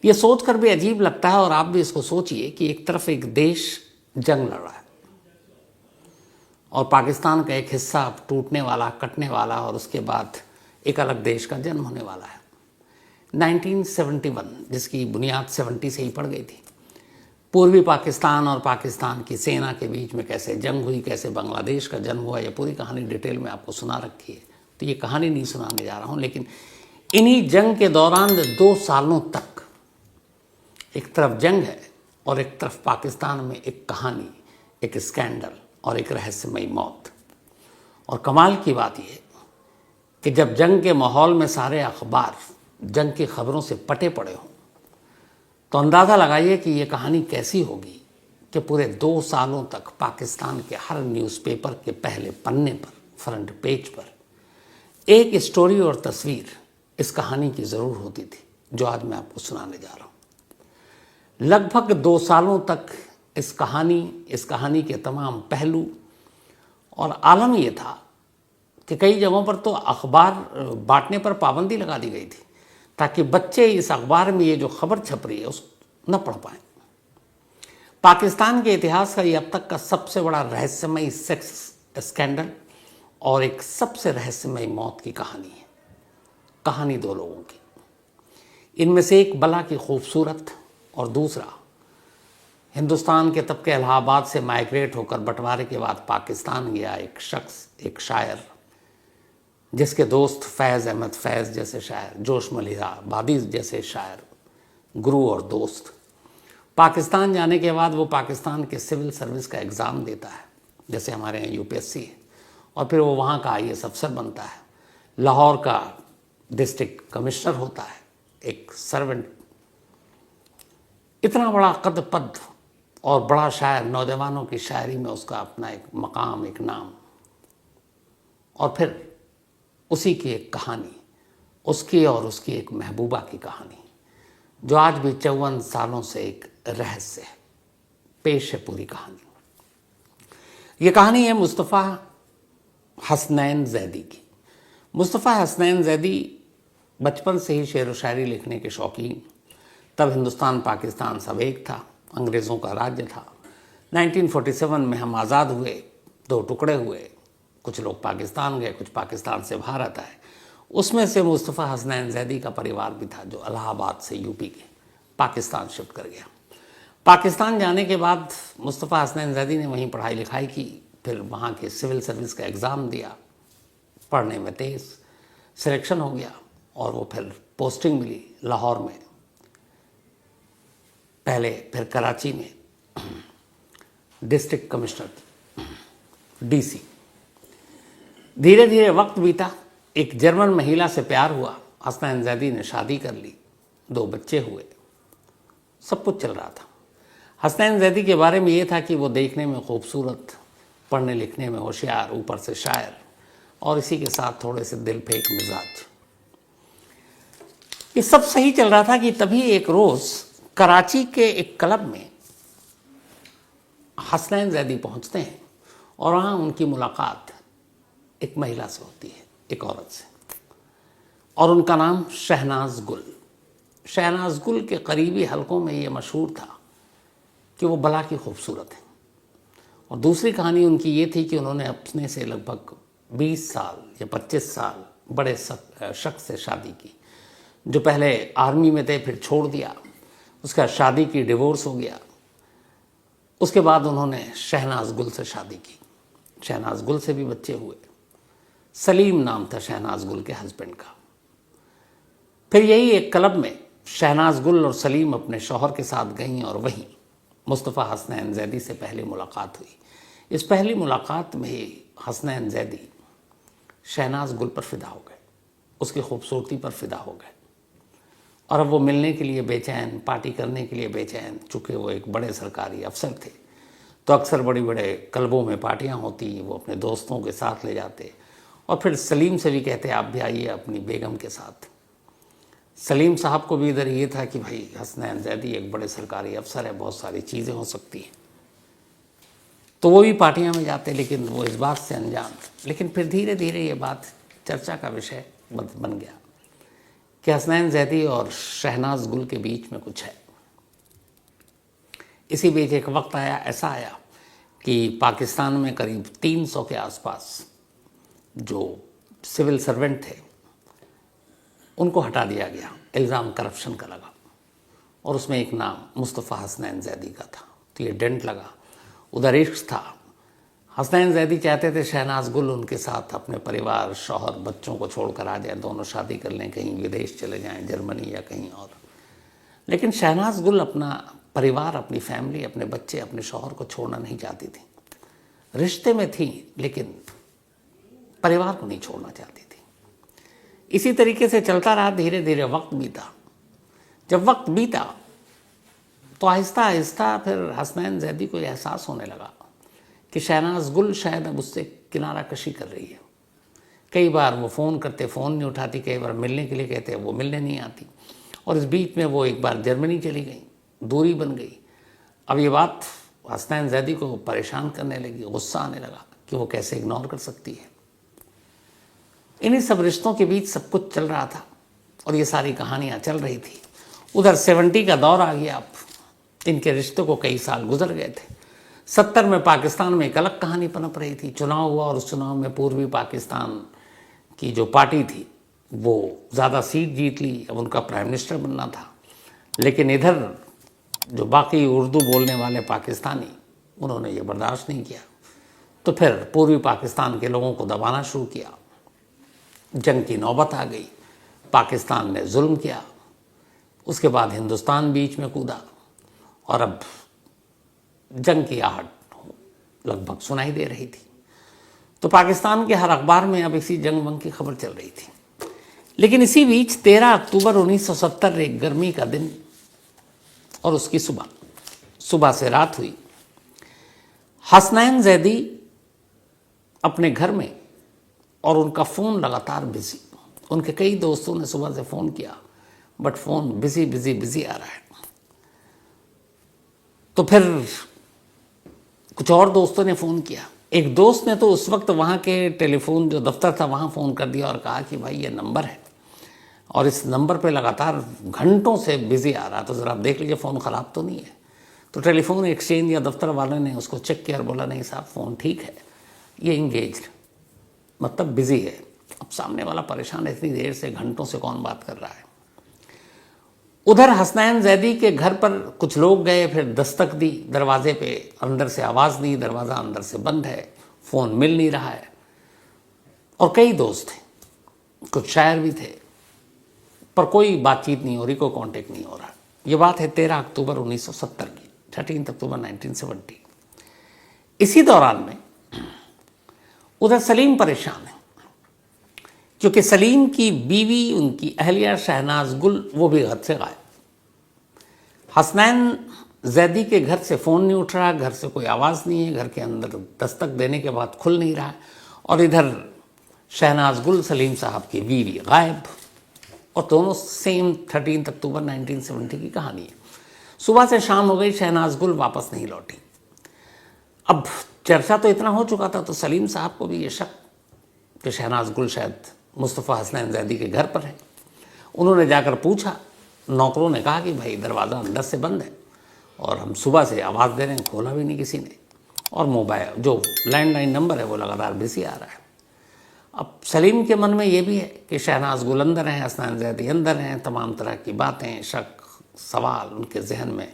ये सोचकर भी अजीब लगता है, और आप भी इसको सोचिए कि एक तरफ एक देश जंग लड़ रहा है और पाकिस्तान का एक हिस्सा टूटने वाला, कटने वाला, और उसके बाद एक अलग देश का जन्म होने वाला है। 1971, जिसकी बुनियाद 70 से ही पड़ गई थी, पूर्वी पाकिस्तान और पाकिस्तान की सेना के बीच में कैसे जंग हुई, कैसे बांग्लादेश का जन्म हुआ, ये पूरी कहानी डिटेल में आपको सुना रखी है, तो ये कहानी नहीं सुनाने जा रहा हूँ। लेकिन इन्हीं जंग के दौरान 2 सालों तक एक तरफ जंग है और एक तरफ पाकिस्तान में एक कहानी, एक स्कैंडल और एक रहस्यमयी मौत। और कमाल की बात यह कि जब जंग के माहौल में सारे अखबार जंग की खबरों से पटे पड़े हों, तो अंदाज़ा लगाइए कि ये कहानी कैसी होगी कि पूरे 2 सालों तक पाकिस्तान के हर न्यूज़पेपर के पहले पन्ने पर, फ्रंट पेज पर एक स्टोरी और तस्वीर इस कहानी की ज़रूर होती थी, जो आज मैं आपको सुनाने जा रहा हूँ। लगभग 2 सालों तक इस कहानी के तमाम पहलू और आलम ये था कि कई जगहों पर तो अखबार बांटने पर पाबंदी लगा दी गई थी, ताकि बच्चे इस अखबार में ये जो खबर छप रही है उस न पढ़ पाएं। पाकिस्तान के इतिहास का ये अब तक का सबसे बड़ा रहस्यमयी सेक्स स्कैंडल और एक सबसे रहस्यमयी मौत की कहानी है। कहानी 2 लोगों की, इनमें से एक बला की खूबसूरत और दूसरा हिंदुस्तान के तब के इलाहाबाद से माइग्रेट होकर बंटवारे के बाद पाकिस्तान गया एक शख्स, एक शायर, जिसके दोस्त फैज़ अहमद फैज़ जैसे शायर, जोश मलिहाबादी जैसे शायर, गुरु और दोस्त। पाकिस्तान जाने के बाद वो पाकिस्तान के सिविल सर्विस का एग्ज़ाम देता है, जैसे हमारे यहाँ यूपीएससी है, और फिर वो वहाँ का आईएएस अफसर बनता है, लाहौर का डिस्ट्रिक्ट कमिश्नर होता है, एक सर्वेंट। इतना बड़ा कद पद और बड़ा शायर, नौजवानों की शायरी में उसका अपना एक मकाम, एक नाम, और फिर उसी की एक कहानी, उसकी और उसकी एक महबूबा की कहानी, जो आज भी 54 सालों से एक रहस्य है। पेश है पूरी कहानी। ये कहानी है मुस्तफ़ा हसनैन ज़ैदी की। मुस्तफ़ा हसनैन ज़ैदी बचपन से ही शेर व शायरी लिखने के शौकीन। तब हिंदुस्तान पाकिस्तान सब एक था, अंग्रेज़ों का राज्य था। 1947 में हम आज़ाद हुए, 2 टुकड़े हुए, कुछ लोग पाकिस्तान गए, कुछ पाकिस्तान से भारत आए। उसमें से मुस्तफ़ा हसनैन ज़ैदी का परिवार भी था, जो इलाहाबाद से यूपी के पाकिस्तान शिफ्ट कर गया। पाकिस्तान जाने के बाद मुस्तफ़ा हसनैन ज़ैदी ने वहीं पढ़ाई लिखाई की, फिर वहाँ के सिविल सर्विस का एग्ज़ाम दिया, पढ़ने में तेज़, सिलेक्शन हो गया और वो फिर पोस्टिंग मिली लाहौर में, पहले फिर कराची में डिस्ट्रिक्ट कमिश्नर, डीसी। धीरे धीरे वक्त बीता, एक जर्मन महिला से प्यार हुआ, हसनैन ज़ैदी ने शादी कर ली, 2 बच्चे हुए, सब कुछ चल रहा था। हसनैन ज़ैदी के बारे में ये था कि वो देखने में खूबसूरत, पढ़ने लिखने में होशियार, ऊपर से शायर, और इसी के साथ थोड़े से दिल फेंक मिजाज। ये सब सही चल रहा था कि तभी एक रोज़ कराची के एक क्लब में हसनैन ज़ैदी पहुंचते हैं और वहाँ उनकी मुलाकात एक महिला से होती है, एक औरत से, और उनका नाम शहनाज गुल। शहनाज गुल के करीबी हलकों में ये मशहूर था कि वो बला की खूबसूरत है। और दूसरी कहानी उनकी ये थी कि उन्होंने अपने से लगभग 20 साल या 25 साल बड़े शख्स से शादी की, जो पहले आर्मी में थे, फिर छोड़ दिया, उसका शादी की, डिवोर्स हो गया। उसके बाद उन्होंने शहनाज गुल से शादी की। शहनाज गुल से भी बच्चे हुए। सलीम नाम था शहनाज गुल के हस्बैंड का। फिर यही एक क्लब में शहनाज गुल और सलीम अपने शौहर के साथ गईं और वहीं मुस्तफ़ा हसनैन ज़ैदी से पहली मुलाकात हुई। इस पहली मुलाकात में ही हसनैन ज़ैदी शहनाज गुल पर फ़िदा हो गए, उसकी खूबसूरती पर फ़िदा हो गए, और अब वो मिलने के लिए बेचैन, पार्टी करने के लिए बेचैन। चूँकि वो एक बड़े सरकारी अफसर थे, तो अक्सर बड़े बड़े क्लबों में पार्टियाँ होती, वो अपने दोस्तों के साथ ले जाते, और फिर सलीम से भी कहते आप भी आइए अपनी बेगम के साथ। सलीम साहब को भी इधर ये था कि भाई हसनैन ज़ैदी एक बड़े सरकारी अफसर है, बहुत सारी चीज़ें हो सकती हैं, तो वो भी पार्टियां में जाते, लेकिन वो इस बात से अनजान। लेकिन फिर धीरे धीरे ये बात चर्चा का विषय बन गया कि हसनैन जैदी और शहनाज गुल के बीच में कुछ है। इसी बीच एक वक्त ऐसा आया कि पाकिस्तान में करीब 300 के आसपास जो सिविल सर्वेंट थे उनको हटा दिया गया, इल्ज़ाम करप्शन का लगा, और उसमें एक नाम मुस्तफ़ा हसनैन जैदी का था। तो ये डेंट लगा। उधर इश्क था। हसनैन जैदी चाहते थे शहनाज गुल उनके साथ अपने परिवार, शौहर, बच्चों को छोड़कर आ जाए, दोनों शादी कर लें, कहीं विदेश चले जाएं, जर्मनी या कहीं और। लेकिन शहनाज गुल अपना परिवार, अपनी फैमिली, अपने बच्चे, अपने शौहर को छोड़ना नहीं चाहती थी। रिश्ते में थी लेकिन परिवार को नहीं छोड़ना चाहती थी। इसी तरीके से चलता रहा। धीरे धीरे वक्त बीता। जब वक्त बीता तो आहिस्ता आहिस्ता फिर हसनैन जैदी को एहसास होने लगा कि शहनाज गुल शायद अब उससे किनारा कशी कर रही है। कई बार वो फ़ोन करते, फ़ोन नहीं उठाती, कई बार मिलने के लिए कहते, वो मिलने नहीं आती। और इस बीच में वो एक बार जर्मनी चली गई, दूरी बन गई। अब ये बात हसनैन जैदी को परेशान करने लगी, गुस्सा आने लगा कि वो कैसे इग्नोर कर सकती है। इन्हीं सब रिश्तों के बीच सब कुछ चल रहा था और ये सारी कहानियाँ चल रही थी। उधर 70 का दौर आ गया। अब इनके रिश्तों को कई साल गुजर गए थे। 70 में पाकिस्तान में एक अलग कहानी पनप रही थी। चुनाव हुआ और उस चुनाव में पूर्वी पाकिस्तान की जो पार्टी थी वो ज़्यादा सीट जीत ली। अब उनका प्राइम मिनिस्टर बनना था। लेकिन इधर जो बाकी उर्दू बोलने वाले पाकिस्तानी, उन्होंने ये बर्दाश्त नहीं किया। तो फिर पूर्वी पाकिस्तान के लोगों को दबाना शुरू किया। जंग की नौबत आ गई। पाकिस्तान ने जुल्म किया। उसके बाद हिंदुस्तान बीच में कूदा और अब जंग की आहट लगभग सुनाई दे रही थी। तो पाकिस्तान के हर अखबार में अब इसी जंग वंग की खबर चल रही थी। लेकिन इसी बीच 13 अक्टूबर 1970 एक गर्मी का दिन और उसकी सुबह से रात हुई। हसनैन जैदी अपने घर में और उनका फ़ोन लगातार बिजी। उनके कई दोस्तों ने सुबह से फ़ोन किया but phone busy busy busy आ रहा है। तो फिर कुछ और दोस्तों ने फ़ोन किया। एक दोस्त ने तो उस वक्त वहाँ के टेलीफोन जो दफ्तर था वहाँ फ़ोन कर दिया और कहा कि भाई ये नंबर है और इस नंबर पे लगातार घंटों से बिज़ी आ रहा, तो ज़रा आप देख लीजिए फ़ोन ख़राब तो नहीं है। तो टेलीफोन एक्सचेंज या दफ्तर वाले ने उसको चेक किया और बोला नहीं साहब फ़ोन ठीक है, ये इंगेज्ड, मतलब बिज़ी है। अब सामने वाला परेशान है, इतनी देर से, घंटों से कौन बात कर रहा है। उधर हसनैन जैदी के घर पर कुछ लोग गए, फिर दस्तक दी दरवाजे पे, अंदर से आवाज़ दी, दरवाज़ा अंदर से बंद है, फ़ोन मिल नहीं रहा है। और कई दोस्त थे, कुछ शायर भी थे, पर कोई बातचीत नहीं हो रही, कोई कांटेक्ट नहीं हो रहा। ये बात है 13 अक्टूबर 1970 की, 13 अक्टूबर 1970। इसी दौरान में उधर सलीम परेशान है क्योंकि सलीम की बीवी, उनकी अहलिया शहनाज गुल, वो भी घर से गायब। हसनैन जैदी के घर से फ़ोन नहीं उठ रहा, घर से कोई आवाज़ नहीं है, घर के अंदर दस्तक देने के बाद खुल नहीं रहा है। और इधर शहनाज गुल, सलीम साहब की बीवी, गायब। और दोनों सेम 13 अक्टूबर 1970 की कहानी है। सुबह से शाम हो गई, शहनाज गुल वापस नहीं लौटी। अब चर्चा तो इतना हो चुका था तो सलीम साहब को भी ये शक कि शहनाज गुल शायद मुस्तफ़ा हसनैन जैदी के घर पर है। उन्होंने जाकर पूछा, नौकरों ने कहा कि भाई दरवाज़ा अंदर से बंद है और हम सुबह से आवाज़ दे रहे हैं, खोला भी नहीं किसी ने, और मोबाइल जो लैंडलाइन नंबर है वो लगातार बिजी आ रहा है। अब सलीम के मन में ये भी है कि शहनाज गुल अंदर हैं, हसनैन जैदी अंदर हैं, तमाम तरह की बातें, शक, सवाल उनके जहन में।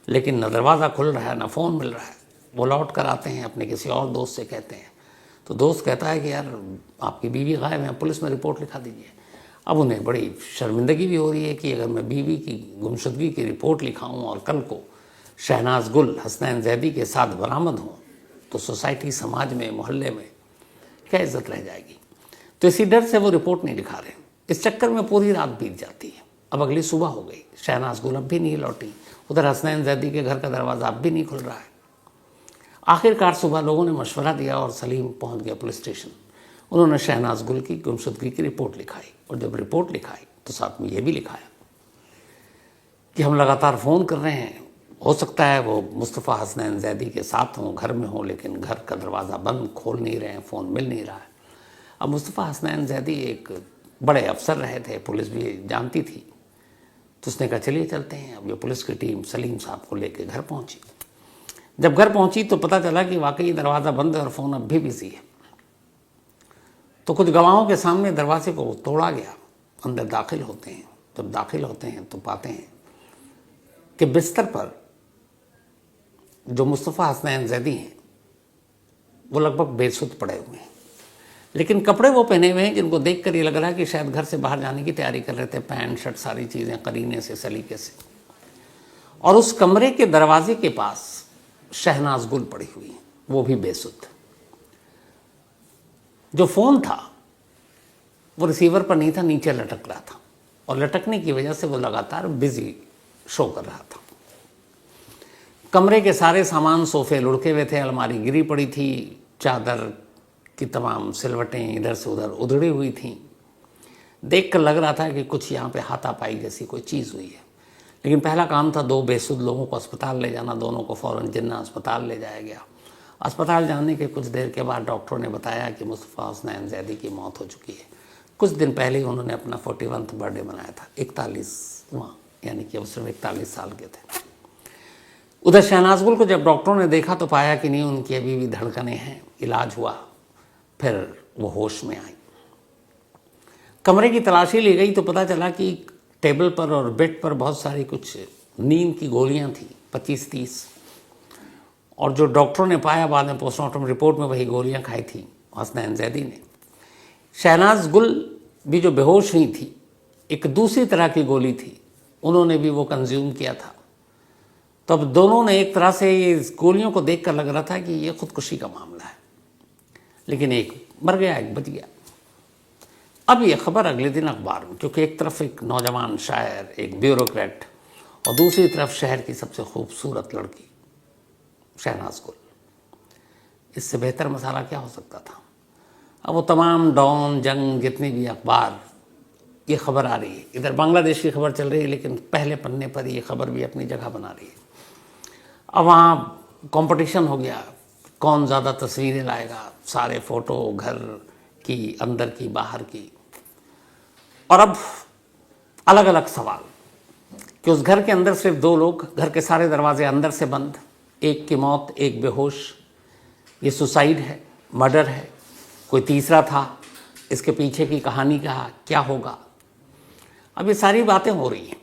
लेकिन न दरवाज़ा खुल रहा है, न फ़ोन मिल रहा है। वो लौट कर आते हैं, अपने किसी और दोस्त से कहते हैं, तो दोस्त कहता है कि यार आपकी बीवी गायब है, पुलिस में रिपोर्ट लिखा दीजिए। अब उन्हें बड़ी शर्मिंदगी भी हो रही है कि अगर मैं बीवी की गुमशुदगी की रिपोर्ट लिखाऊं और कल को शहनाज गुल हसनैन जैदी के साथ बरामद हों तो सोसाइटी, समाज में, मोहल्ले में क्या इज्जत रह जाएगी। तो इसी डर से वो रिपोर्ट नहीं लिखा रहे। इस चक्कर में पूरी रात बीत जाती है। अब अगली सुबह हो गई, शहनाज गुल अब भी नहीं लौटी। उधर हसनैन जैदी के घर का दरवाज़ा अब भी नहीं खुल रहा है। आखिरकार सुबह लोगों ने मशवरा दिया और सलीम पहुंच गया पुलिस स्टेशन। उन्होंने शहनाज गुल की गुमशुदगी की रिपोर्ट लिखाई और जब रिपोर्ट लिखाई तो साथ में ये भी लिखाया कि हम लगातार फ़ोन कर रहे हैं, हो सकता है वो मुस्तफ़ा हसनैन जैदी के साथ हों, घर में हों, लेकिन घर का दरवाज़ा बंद, खोल नहीं रहे हैं, फ़ोन मिल नहीं रहा है। अब मुस्तफ़ा हसनैन जैदी एक बड़े अफसर रहे थे, पुलिस भी जानती थी। तो उसने कहा चलिए चलते हैं। अब ये पुलिस की टीम सलीम साहब को लेकर घर पहुंची। जब घर पहुंची तो पता चला कि वाकई दरवाज़ा बंद है और फ़ोन अब भी बिजी है। तो कुछ गवाहों के सामने दरवाजे को तोड़ा गया, अंदर दाखिल होते हैं। जब दाखिल होते हैं तो पाते हैं कि बिस्तर पर जो मुस्तफ़ा हसनैन जैदी हैं वो लगभग बेसुध पड़े हुए हैं, लेकिन कपड़े वो पहने हुए हैं जिनको देखकर ये लग रहा है कि शायद घर से बाहर जाने की तैयारी कर रहे थे। पैंट शर्ट सारी चीज़ें करीने से सलीके से। और उस कमरे के दरवाजे के पास शहनाज गुल पड़ी हुई, वो भी बेसुध। जो फ़ोन था वो रिसीवर पर नहीं था, नीचे लटक रहा था और लटकने की वजह से वो लगातार बिजी शो कर रहा था। कमरे के सारे सामान, सोफे लुढ़के हुए थे, अलमारी गिरी पड़ी थी, चादर की तमाम सिलवटें इधर से उधर उधड़ी हुई थीं। देखकर लग रहा था कि कुछ यहाँ पे हाथापाई जैसी कोई चीज़ हुई है। लेकिन पहला काम था 2 बेसुध लोगों को अस्पताल ले जाना। दोनों को फ़ौरन जिन्ना अस्पताल ले जाया गया। अस्पताल जाने के कुछ देर के बाद डॉक्टरों ने बताया कि मुस्तफ़ा हसनैन जैदी की मौत हो चुकी है। कुछ दिन पहले ही उन्होंने अपना 41वां बर्थडे मनाया था, 41वां, यानी कि वो सिर्फ 41 साल के थे। उधर शहनाज गुल को जब डॉक्टरों ने देखा तो पाया कि नहीं, उनकी अभी भी धड़कनें हैं। इलाज हुआ, फिर वो होश में आई। कमरे की तलाशी ली गई तो पता चला कि टेबल पर और बेड पर बहुत सारी कुछ नींद की गोलियां थी, 25-30। और जो डॉक्टरों ने पाया बाद में पोस्टमार्टम रिपोर्ट में, वही गोलियां खाई थी हसनैन जैदी ने। शहनाज गुल भी जो बेहोश हुई थी, एक दूसरी तरह की गोली थी, उन्होंने भी वो कंज्यूम किया था। तो अब दोनों ने एक तरह से इस गोलियों को देखकर लग रहा था कि ये खुदकुशी का मामला है, लेकिन एक मर गया, एक बच गया। अब ये खबर अगले दिन अखबार में, क्योंकि एक तरफ एक नौजवान शायर, एक ब्यूरोक्रेट, और दूसरी तरफ शहर की सबसे खूबसूरत लड़की शहनाज गुल। इससे बेहतर मसाला क्या हो सकता था। अब वो तमाम डॉन, जंग, जितनी भी अखबार, ये खबर आ रही है। इधर बांग्लादेश की खबर चल रही है, लेकिन पहले पन्ने पर ये खबर भी अपनी जगह बना रही है। अब वहाँ कंपटीशन हो गया, कौन ज़्यादा तस्वीरें लाएगा, सारे फ़ोटो घर की, अंदर की, बाहर की। और अब अलग अलग सवाल कि उस घर के अंदर सिर्फ 2 लोग, घर के सारे दरवाजे अंदर से बंद, एक की मौत, एक बेहोश। ये सुसाइड है, मर्डर है, कोई तीसरा था, इसके पीछे की कहानी क्या होगा। अब ये सारी बातें हो रही हैं।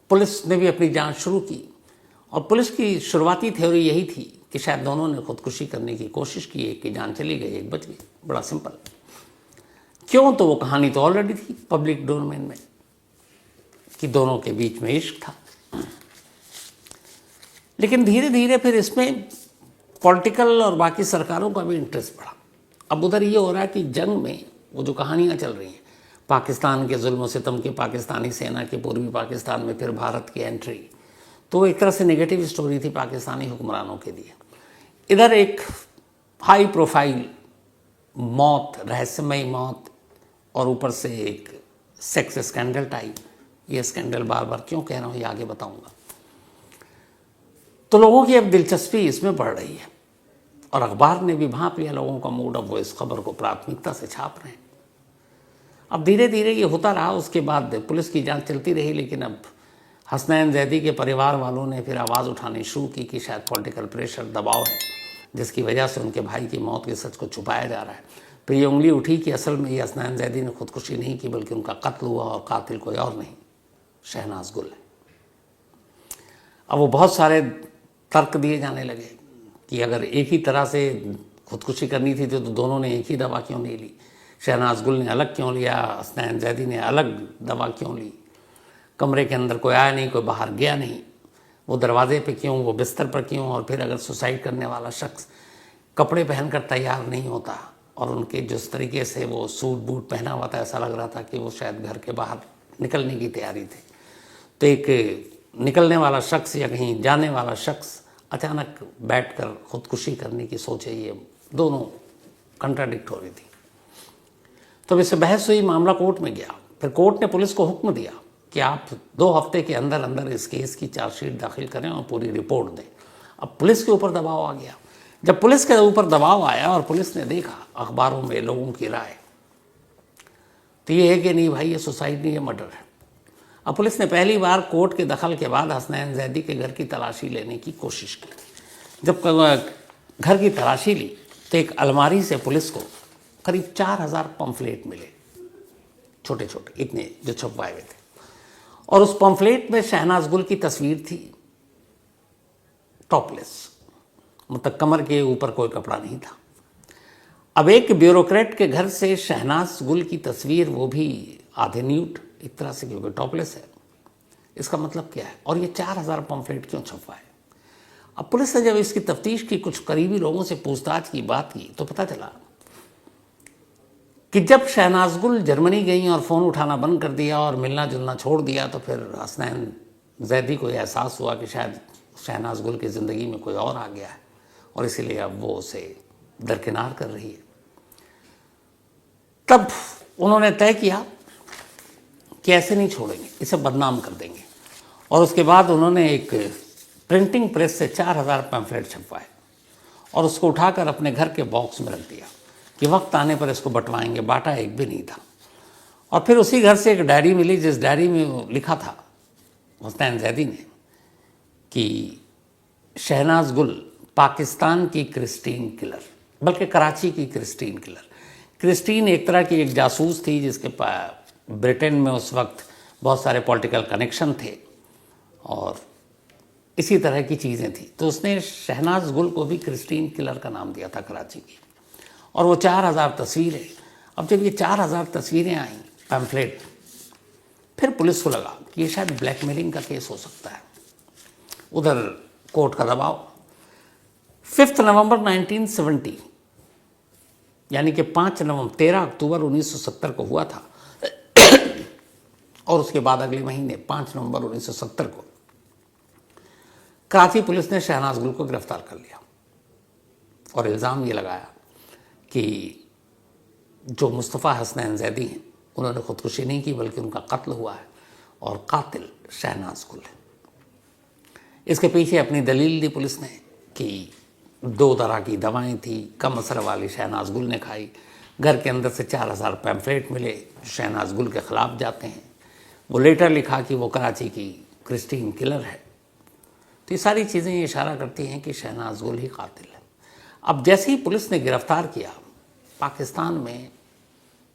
पुलिस ने भी अपनी जांच शुरू की और पुलिस की शुरुआती थ्योरी यही थी कि शायद दोनों ने खुदकुशी करने की कोशिश की, एक की जान चली गई, एक बच गई। बड़ा सिंपल। क्यों? तो वो कहानी तो ऑलरेडी थी पब्लिक डोमेन में कि दोनों के बीच में इश्क था। लेकिन धीरे धीरे फिर इसमें पॉलिटिकल और बाकी सरकारों का भी इंटरेस्ट बढ़ा। अब उधर ये हो रहा है कि जंग में वो जो कहानियाँ चल रही हैं, पाकिस्तान के जुल्म सितम के, पाकिस्तानी सेना के पूर्वी पाकिस्तान में फिर भारत की एंट्री, तो वो एक तरह से नेगेटिव स्टोरी थी पाकिस्तानी हुक्मरानों के लिए। इधर एक हाई प्रोफाइल मौत, रहस्यमयी मौत, और ऊपर से एक सेक्स स्कैंडल टाइप। ये स्कैंडल बार बार क्यों कह रहा हूँ, ये आगे बताऊंगा। तो लोगों की अब दिलचस्पी इसमें बढ़ रही है और अखबार ने भी भांप लिया लोगों का मूड। अब वो इस खबर को प्राथमिकता से छाप रहे हैं। अब धीरे धीरे ये होता रहा। उसके बाद पुलिस की जांच चलती रही, लेकिन अब हसनैन जैदी के परिवार वालों ने फिर आवाज़ उठानी शुरू की कि शायद पॉलिटिकल प्रेशर, दबाव है, जिसकी वजह से उनके भाई की मौत के सच को छुपाया जा रहा है। फिर ये उंगली उठी कि असल में ये हसनैन जैदी ने खुदकुशी नहीं की, बल्कि उनका कत्ल हुआ और कातिल कोई और नहीं, शहनाज गुल है। अब वो बहुत सारे तर्क दिए जाने लगे कि अगर एक ही तरह से खुदकुशी करनी थी तो दोनों ने एक ही दवा क्यों नहीं ली, शहनाज गुल ने अलग क्यों लिया, हसनैन जैदी ने अलग दवा क्यों ली, कमरे के अंदर कोई आया नहीं, कोई बाहर गया नहीं, वो दरवाजे पे क्यों, वो बिस्तर पर क्यों। और फिर अगर सुसाइड करने वाला शख्स कपड़े पहनकर तैयार नहीं होता और उनके जिस तरीके से वो सूट बूट पहना हुआ था, ऐसा लग रहा था कि वो शायद घर के बाहर निकलने की तैयारी थे। तो एक निकलने वाला शख्स या कहीं जाने वाला शख्स अचानक बैठकर खुदकुशी करने की सोचे, ये दोनों कंट्राडिक्ट हो रही थी। तो इससे बहस हुई, मामला कोर्ट में गया। फिर कोर्ट ने पुलिस को हुक्म दिया कि आप 2 हफ्ते के अंदर अंदर इस केस की चार्जशीट दाखिल करें और पूरी रिपोर्ट दें। अब पुलिस के ऊपर दबाव आ गया। जब पुलिस के ऊपर दबाव आया और पुलिस ने देखा अखबारों में लोगों की राय, तो ये है कि नहीं भाई, ये सुसाइड नहीं, ये मर्डर है। अब पुलिस ने पहली बार कोर्ट के दखल के बाद हसनैन जैदी के घर की तलाशी लेने की कोशिश की। जब घर की तलाशी ली तो एक अलमारी से पुलिस को करीब 4000 पंफलेट मिले, छोटे छोटे इतने, जो छपवाए हुए थे। और उस पंफलेट में शहनाज गुल की तस्वीर थी, टॉपलेस, मतलब कमर के ऊपर कोई कपड़ा नहीं था। अब एक ब्यूरोक्रेट के घर से शहनाज गुल की तस्वीर, वो भी आधे न्यूड, एक तरह से, क्योंकि टॉपलेस है, इसका मतलब क्या है? और ये 4000 पंफलेट क्यों छपवाए? अब पुलिस ने जब इसकी तफ्तीश की, कुछ करीबी लोगों से पूछताछ की, बात की, तो पता चला कि जब शहनाज गुल जर्मनी गई और फ़ोन उठाना बंद कर दिया और मिलना जुलना छोड़ दिया, तो फिर हसनैन जैदी को एहसास हुआ कि शायद शहनाज गुल की ज़िंदगी में कोई और आ गया है और इसीलिए अब वो उसे दरकिनार कर रही है। तब उन्होंने तय किया कि ऐसे नहीं छोड़ेंगे, इसे बदनाम कर देंगे। और उसके बाद उन्होंने एक प्रिंटिंग प्रेस से 4000 पैम्फलेट छपवाए और उसको उठाकर अपने घर के बॉक्स में रख दिया कि वक्त आने पर इसको बंटवाएंगे। बांटा एक भी नहीं था। और फिर उसी घर से एक डायरी मिली, जिस डायरी में लिखा था हसनैन जैदी ने कि शहनाज गुल पाकिस्तान की क्रिस्टीन किलर, बल्कि कराची की क्रिस्टीन किलर। क्रिस्टीन एक तरह की एक जासूस थी जिसके ब्रिटेन में उस वक्त बहुत सारे पॉलिटिकल कनेक्शन थे और इसी तरह की चीज़ें थी। तो उसने शहनाज गुल को भी क्रिस्टीन किलर का नाम दिया था कराची की। और वो 4000 तस्वीरें। अब जब ये 4000 तस्वीरें आई पैम्फलेट, फिर पुलिस को लगा कि ये शायद ब्लैकमेलिंग का केस हो सकता है। उधर कोर्ट का दबाव। 5 नवंबर 1970 यानी कि 13 अक्टूबर 1970 को हुआ था और उसके बाद अगले महीने 5 नवंबर 1970 को कराची पुलिस ने शहनाज गुल को गिरफ्तार कर लिया और इल्ज़ाम ये लगाया कि जो मुस्तफ़ा हसनैन जैदी हैं उन्होंने ख़ुदकुशी नहीं की बल्कि उनका कत्ल हुआ है और कातिल शहनाज गुल है। इसके पीछे अपनी दलील दी पुलिस ने कि 2 तरह की दवाएं थी, कम असर वाली शहनाज गुल ने खाई, घर के अंदर से 4000 पैम्फलेट मिले शहनाज गुल के ख़िलाफ़ जाते हैं, वो लेटर लिखा कि वो कराची की क्रिस्टीन किलर है। तो ये सारी चीज़ें ये इशारा करती हैं कि शहनाज गुल ही कातिल है। अब जैसे ही पुलिस ने गिरफ्तार किया, पाकिस्तान में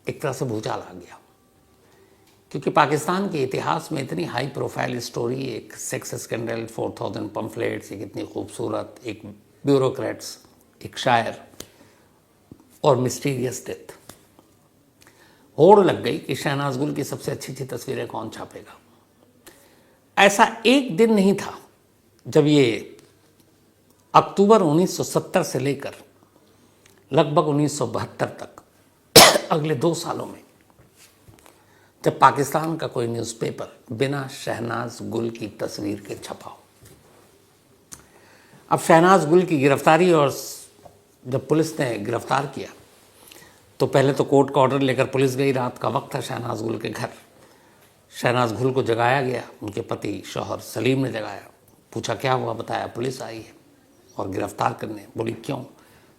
एक तरह से भूचाल आ गया, क्योंकि पाकिस्तान के इतिहास में इतनी हाई प्रोफाइल स्टोरी, एक सेक्स स्कैंडल, 4000 पम्फलेट्स, एक इतनी खूबसूरत, एक ब्यूरोक्रेट्स, एक शायर और मिस्टीरियस डेथ, होड़ लग गई कि शहनाज गुल की सबसे अच्छी अच्छी तस्वीरें कौन छापेगा। ऐसा एक दिन नहीं था जब ये अक्टूबर 1970 से लेकर लगभग 1972 तक अगले 2 सालों में जब पाकिस्तान का कोई न्यूज़पेपर बिना शहनाज गुल की तस्वीर के छपा हो। अब शहनाज गुल की गिरफ्तारी, और जब पुलिस ने गिरफ्तार किया तो पहले तो कोर्ट का ऑर्डर लेकर पुलिस गई। रात का वक्त था शहनाज गुल के घर। शहनाज गुल को जगाया गया, उनके पति शौहर सलीम ने जगाया, पूछा क्या हुआ, बताया पुलिस आई है और गिरफ्तार करने। बोली क्यों?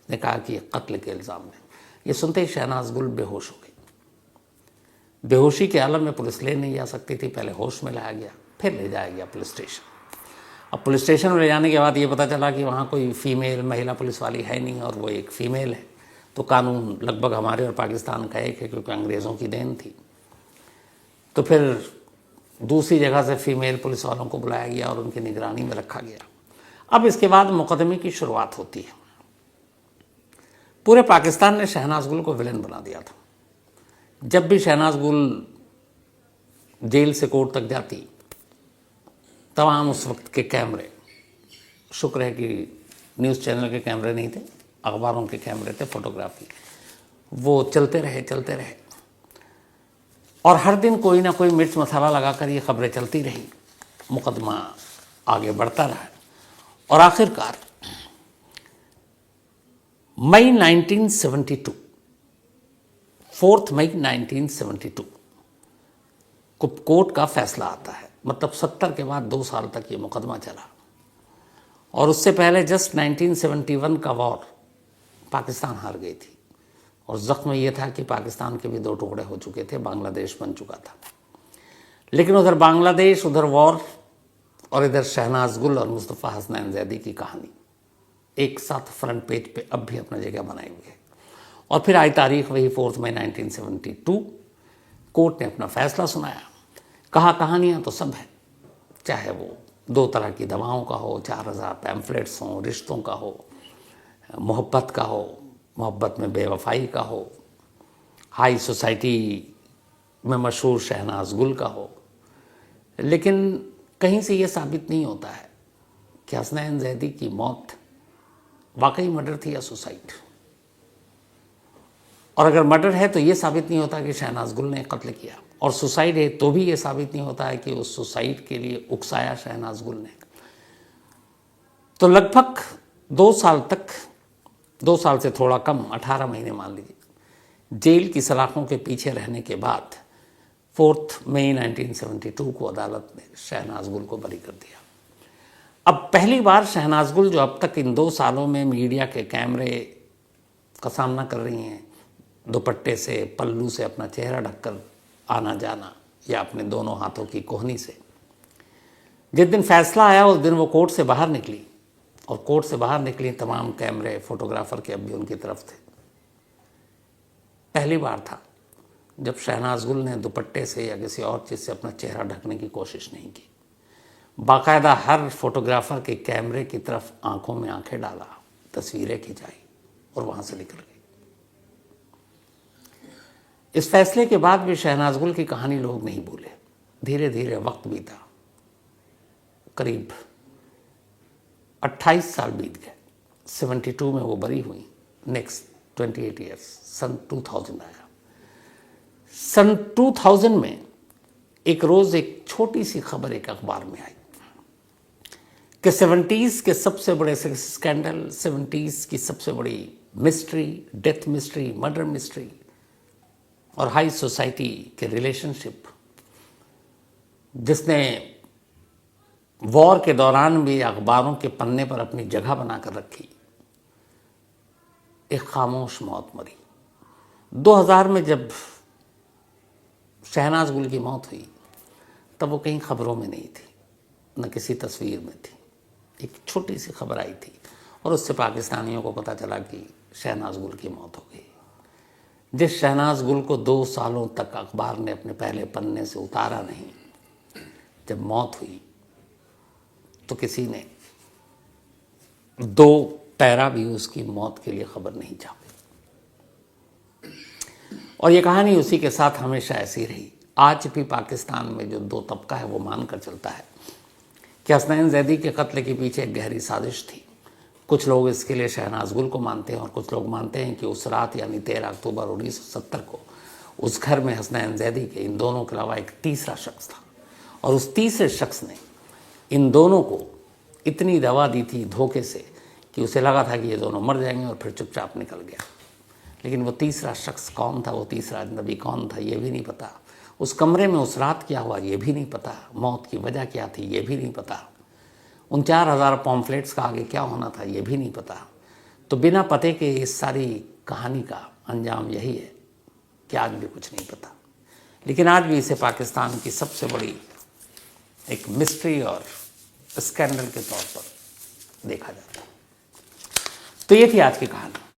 ने कहा कि ये कत्ल के इल्ज़ाम में। ये सुनते ही शहनाज गुल बेहोश हो गई। बेहोशी के आलम में पुलिस ले नहीं जा सकती थी, पहले होश में लाया गया, फिर ले जाया गया पुलिस स्टेशन। अब पुलिस स्टेशन में ले जाने के बाद ये पता चला कि वहाँ कोई फीमेल महिला पुलिस वाली है नहीं और वो एक फ़ीमेल है। तो कानून लगभग हमारे और पाकिस्तान का एक है, क्योंकि अंग्रेज़ों की देन थी। तो फिर दूसरी जगह से फीमेल पुलिस वालों को बुलाया गया और उनकी निगरानी में रखा गया। अब इसके बाद मुकदमे की शुरुआत होती है। पूरे पाकिस्तान ने शहनाज गुल को विलेन बना दिया था। जब भी शहनाज गुल जेल से कोर्ट तक जाती, तमाम उस वक्त के कैमरे, शुक्र है कि न्यूज़ चैनल के कैमरे नहीं थे, अखबारों के कैमरे थे, फोटोग्राफी, वो चलते रहे और हर दिन कोई ना कोई मिर्च मसाला लगाकर ये खबरें चलती रही। मुकदमा आगे बढ़ता रहा और आखिरकार मई 1972, 4 मई 1972 को कोर्ट का फैसला आता है। मतलब 70 के बाद 2 साल तक ये मुकदमा चला। और उससे पहले जस्ट 1971 का वॉर पाकिस्तान हार गई थी और ज़ख्म ये था कि पाकिस्तान के भी 2 टुकड़े हो चुके थे, बांग्लादेश बन चुका था। लेकिन उधर बांग्लादेश, उधर वॉर, और इधर शहनाज गुल और मुस्तफ़ा हसनैन जैदी की कहानी एक साथ फ्रंट पेज पे अब भी अपना जगह बनाए हुए है। और फिर आई तारीख वही 4 मई 1972, कोर्ट ने अपना फैसला सुनाया। कहा कहानियाँ तो सब है, चाहे वो 2 तरह की दवाओं का हो, 4000 पैम्फलेट्स हों, रिश्तों का हो, मोहब्बत का हो, मोहब्बत में बेवफाई का हो, हाई सोसाइटी में मशहूर शहनाज गुल का हो, लेकिन कहीं से ये साबित नहीं होता है कि हसनैन जैदी की मौत वाकई मर्डर थी या सुसाइड। और अगर मर्डर है तो ये साबित नहीं होता कि शहनाज गुल ने कत्ल किया, और सुसाइड है तो भी ये साबित नहीं होता है कि उस सुसाइड के लिए उकसाया शहनाज गुल ने। तो लगभग 2 साल तक, 2 साल से थोड़ा कम, 18 महीने मान लीजिए, जेल की सलाखों के पीछे रहने के बाद 4 मई 1972 को अदालत ने शहनाज गुल को बरी कर दिया। अब पहली बार शहनाज गुल, जो अब तक इन 2 सालों में मीडिया के कैमरे का सामना कर रही हैं, दुपट्टे से, पल्लू से अपना चेहरा ढककर आना जाना, या अपने दोनों हाथों की कोहनी से, जिस दिन फैसला आया उस दिन वो कोर्ट से बाहर निकली, और कोर्ट से बाहर निकली तमाम कैमरे, फोटोग्राफर के अब भी उनकी तरफ थे। पहली बार था जब शहनाज गुल ने दुपट्टे से या किसी और चीज़ से अपना चेहरा ढकने की कोशिश नहीं की। बाकायदा हर फोटोग्राफर के कैमरे की तरफ आंखों में आंखें डाला, तस्वीरें खिंचाई और वहाँ से निकल गई। इस फैसले के बाद भी शहनाज गुल की कहानी लोग नहीं भूले। धीरे धीरे वक्त बीता, करीब 28 साल बीत गए। 72 में वो बरी हुई। नेक्स्ट 28 ईयर्स, सन 2000 आया। सन 2000 में एक रोज़ एक छोटी सी खबर एक अखबार में आई कि 70s के सबसे बड़े सेक्स स्कैंडल, 70s की सबसे बड़ी mystery, death mystery, murder mystery और हाई सोसाइटी के रिलेशनशिप, जिसने वॉर के दौरान भी अखबारों के पन्ने पर अपनी जगह बनाकर रखी, एक खामोश मौत मरी। 2000 में जब शहनाज गुल की मौत हुई तब वो कहीं खबरों में नहीं थी, न किसी तस्वीर में थी। एक छोटी सी खबर आई थी और उससे पाकिस्तानियों को पता चला कि शहनाज गुल की मौत हो गई। जिस शहनाज गुल को 2 सालों तक अखबार ने अपने पहले पन्ने से उतारा नहीं, जब मौत हुई तो किसी ने 2 पैरा भी उसकी मौत के लिए खबर नहीं छापी। और ये कहानी उसी के साथ हमेशा ऐसी रही। आज भी पाकिस्तान में जो 2 तबका है वो मानकर चलता है कि हसनैन जैदी के कत्ल के पीछे एक गहरी साजिश थी। कुछ लोग इसके लिए शहनाज गुल को मानते हैं और कुछ लोग मानते हैं कि उस रात यानी 13 अक्टूबर 1970 को उस घर में हसनैन जैदी के इन दोनों के अलावा एक तीसरा शख्स था, और उस तीसरे शख्स ने इन दोनों को इतनी दवा दी थी धोखे से कि उसे लगा था कि ये दोनों मर जाएंगे, और फिर चुपचाप निकल गया। लेकिन वो तीसरा शख्स कौन था, वो तीसरा अजनबी कौन था, ये भी नहीं पता। उस कमरे में उस रात क्या हुआ ये भी नहीं पता। मौत की वजह क्या थी ये भी नहीं पता। उन 4000 पॉम्फलेट्स का आगे क्या होना था ये भी नहीं पता। तो बिना पते के इस सारी कहानी का अंजाम यही है कि आज भी कुछ नहीं पता। लेकिन आज भी इसे पाकिस्तान की सबसे बड़ी एक मिस्ट्री और स्कैंडल के तौर पर देखा जाता है। तो ये थी आज की कहानी।